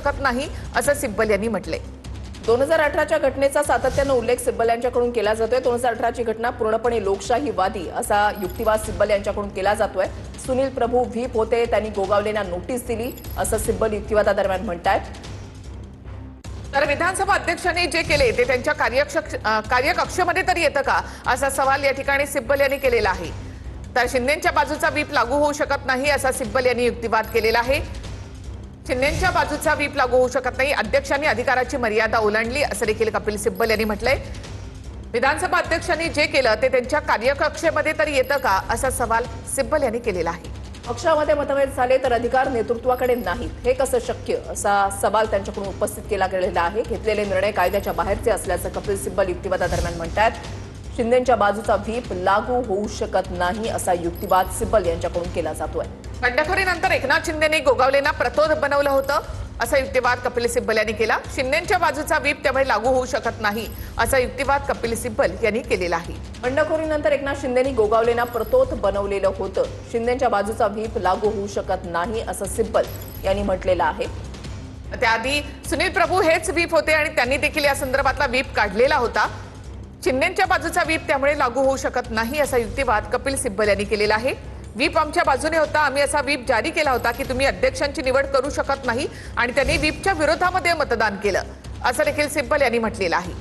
शकत नाही असं सिब्बल यांनी म्हटले। 2018च्या घटनेचा सातत्याने उल्लेख सिब्बल यांच्याकडून केला जातोय। 2018ची घटना पूर्णपणे लोकशाहीवादी असा युक्तिवाद सिब्बल यांच्याकडून केला जातोय। सुनील प्रभू व्हीप होते, त्यांनी गोगावलेंना नोटीस दिली असं सिब्बल युक्तिवादादरम्यान म्हणतात। तर विधानसभा अध्यक्षांनी जे केले ते त्यांच्या कार्यकक्षेमध्ये तरी येतं का असा सवाल या ठिकाणी सिब्बल यांनी केलेला आहे। तर शिंदेंच्या बाजूचा व्हीप लागू होऊ शकत नाही असा सिब्बल यांनी युक्तिवाद केलेला आहे। शिंदेंच्या बाजूचा व्हीप लागू होऊ शकत नाही, अध्यक्षांनी अधिकाराची मर्यादा ओलांडली असं देखील कपिल सिब्बल यांनी म्हटलंय। विधानसभा अध्यक्षांनी जे केलं ते त्यांच्या कार्यकक्षेमध्ये तरी येतं का असा सवाल सिब्बल यांनी केलेला आहे। पक्षामध्ये मतभेद झाले तर अधिकार नेतृत्वाकडे नाहीत, हे कसं शक्य असा सवाल त्यांच्याकडून उपस्थित केला गेलेला आहे। घेतलेले निर्णय कायद्याच्या बाहेरचे असल्याचं कपिल सिब्बल युक्तिवादादरम्यान म्हणतात। शिंदेंच्या बाजूचा व्हीप लागू होऊ शकत नाही असा युक्तिवाद सिब्बल यांच्याकडून केला जातोय। बंडखोरीनंतर एकनाथ शिंदेंनी गोगावलेंना प्रतोद बनवलं होतं असा युक्तिवाद कपिल सिब्बल यांनी केला। शिंदेंच्या बाजूचा व्हीप त्यामुळे लागू होऊ शकत नाही असा युक्तिवाद कपिल सिब्बल यांनी केलेला आहे। बंडखोरीनंतर एकनाथ शिंदेंनी गोगावलेंना प्रतोद बनवलेलं होतं, शिंदेंच्या बाजूचा व्हीप लागू होऊ शकत नाही असं सिब्बल यांनी म्हटलेलं आहे। त्याआधी सुनील प्रभू हेच व्हीप होते आणि त्यांनी देखील या संदर्भातला व्हीप काढलेला होता। शिंदेंच्या बाजूचा व्हीप त्यामुळे लागू होऊ शकत नाही असा युक्तिवाद कपिल सिब्बल यांनी केलेला आहे। व्हीप आमच्या बाजूने होता, आम्ही असा व्हीप जारी केला होता की तुम्ही अध्यक्षांची निवड करू शकत नाही आणि त्यांनी व्हीपच्या विरोधामध्ये मतदान केलं असं देखील सिब्बल यांनी म्हटलेलं आहे।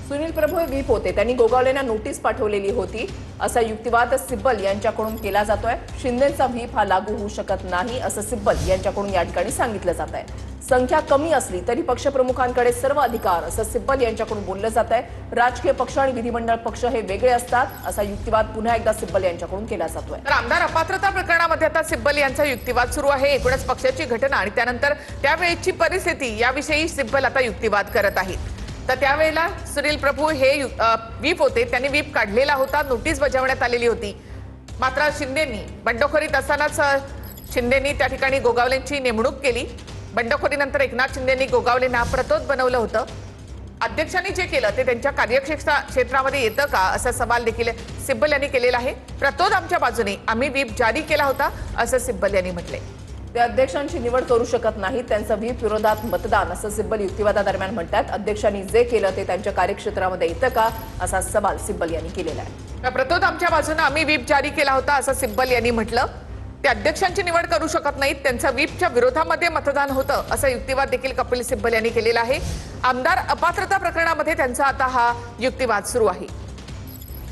सुनील प्रभू हे व्हीप होते, त्यांनी गोगावलेंना नोटीस पाठवलेली होती असा युक्तिवाद सिब्बल यांच्याकडून केला जातोय। शिंदेंचा व्हीप हा लागू होऊ शकत नाही असं सिब्बल यांच्याकडून या ठिकाणी सांगितलं जात आहे। संख्या कमी असली तरी पक्षप्रमुखांकडे सर्व अधिकार असं सिब्बल यांच्याकडून बोललं जात आहे। राजकीय पक्ष आणि विधिमंडळ पक्ष हे वेगळे असतात असा युक्तिवाद पुन्हा एकदा सिब्बल यांच्याकडून केला जातोय। तर आमदार अपात्रता प्रकरणामध्ये आता सिब्बल यांचा युक्तिवाद सुरू आहे। एकूणच पक्षाची घटना आणि त्यानंतर त्यावेळेची परिस्थिती याविषयी सिब्बल आता युक्तिवाद करत आहेत। तर त्यावेळेला सुनील प्रभू हे व्हीप होते, त्यांनी व्हीप काढलेला होता, नोटीस बजावण्यात आलेली होती। मात्र शिंदेंनी बंडखोरीत असतानाच शिंदेंनी त्या ठिकाणी गोगावलेंची नेमणूक केली। बंडखोरीनंतर एकनाथ शिंदेंनी गोगावलेंना प्रतोद बनवलं होतं। अध्यक्षांनी जे केलं ते त्यांच्या कार्यक्षेत्रामध्ये येतं का असा सवाल देखील सिब्बल यांनी केलेला आहे। प्रतोद आमच्या बाजूने, आम्ही व्हीप जारी केला होता असं सिब्बल यांनी म्हटले। ते अध्यक्षांची निवड करू शकत नाहीत, त्यांचं व्हीप विरोधात मतदान असं सिब्बल युक्तिवादादरम्यान म्हणतात। अध्यक्षांनी जे केलं ते त्यांच्या कार्यक्षेत्रामध्ये येतं का असा सवाल सिब्बल यांनी केलेला आहे। प्रतोद आमच्या बाजूने, आम्ही व्हीप जारी केला होता असं सिब्बल यांनी म्हटलं। ते अध्यक्षांची निवड करू शकत नाहीत, त्यांचं व्हीपच्या विरोधामध्ये मतदान होतं असा युक्तिवाद देखील कपिल सिब्बल यांनी केलेला आहे। आमदार अपात्रता प्रकरणामध्ये त्यांचा आता हा युक्तिवाद सुरू आहे।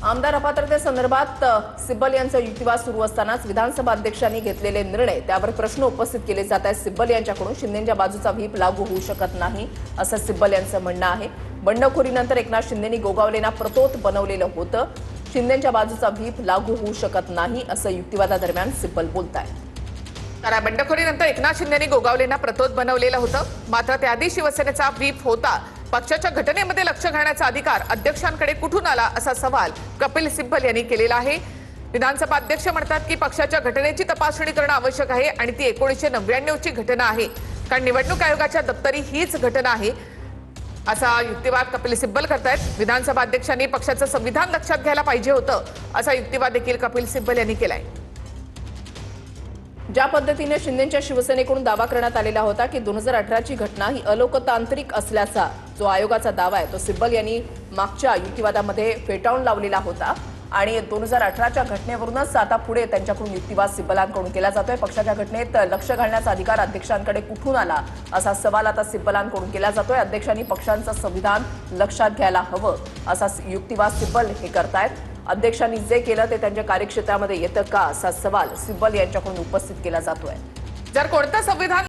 आमदार अपात्रतेसंदर्भात सिब्बल यांचा युक्तिवाद सुरू असतानाच विधानसभा अध्यक्षांनी घेतलेले निर्णय त्यावर प्रश्न उपस्थित केले जात आहेत। सिब्बल यांच्याकडून शिंदेंच्या बाजूचा व्हीप लागू होऊ शकत नाही असं सिब्बल यांचं म्हणणं आहे। बंडखोरीनंतर एकनाथ शिंदेंनी गोगावलेंना प्रतोद बनवलेलं होतं, शिंदेंच्या बाजूचा व्हीप लागू होऊ शकत नाही असं युक्तिवादादरम्यान सिब्बल बोलतायत। तर बंडखोरीनंतर एकनाथ शिंदेंनी गोगावलेंना प्रतोद बनवलेलं होतं, मात्र त्याआधी शिवसेनेचा व्हीप होता। पक्षाच्या घटनेमध्ये लक्ष घालण्याचा अधिकार अध्यक्षांकडे कुठून आला असा सवाल कपिल सिब्बल यांनी केलेला आहे। विधानसभा अध्यक्ष म्हणतात की पक्षाच्या घटनेची तपासणी करणं आवश्यक आहे आणि ती 1999ची घटना आहे, कारण निवडणूक आयोगाच्या दप्तरी हीच घटना आहे असा युक्तिवाद कपिल सिब्बल करतायत। विधानसभा अध्यक्षांनी पक्षाचं संविधान लक्षात घ्यायला पाहिजे होतं असा युक्तिवाद देखील कपिल सिब्बल यांनी केलाय। ज्या पद्धतीने शिंदेंच्या शिवसेनेकडून दावा करण्यात आलेला होता की 2018ची घटना ही अलोकतांत्रिक असल्याचा जो आयोगाचा दावा आहे तो सिब्बल यांनी मागच्या युक्तिवादामध्ये फेटाळून लावलेला होता आणि 2018च्या घटनेवरूनच आता पुढे त्यांच्याकडून युक्तिवाद सिब्बलांकडून केला जातोय। पक्षाच्या घटनेत लक्ष घालण्याचा अधिकार अध्यक्षांकडे कुठून आला असा सवाल आता सिब्बलांकडून केला जातोय। अध्यक्षांनी पक्षांचं संविधान लक्षात घ्यायला हवं असा युक्तिवाद सिब्बल हे करतायत। अध्यक्षांनी जे केलं ते त्यांच्या कार्यक्षेत्रामध्ये येतं का असा सवाल सिब्बल यांच्याकडून उपस्थित केला जातोय। जर कोणतं संविधान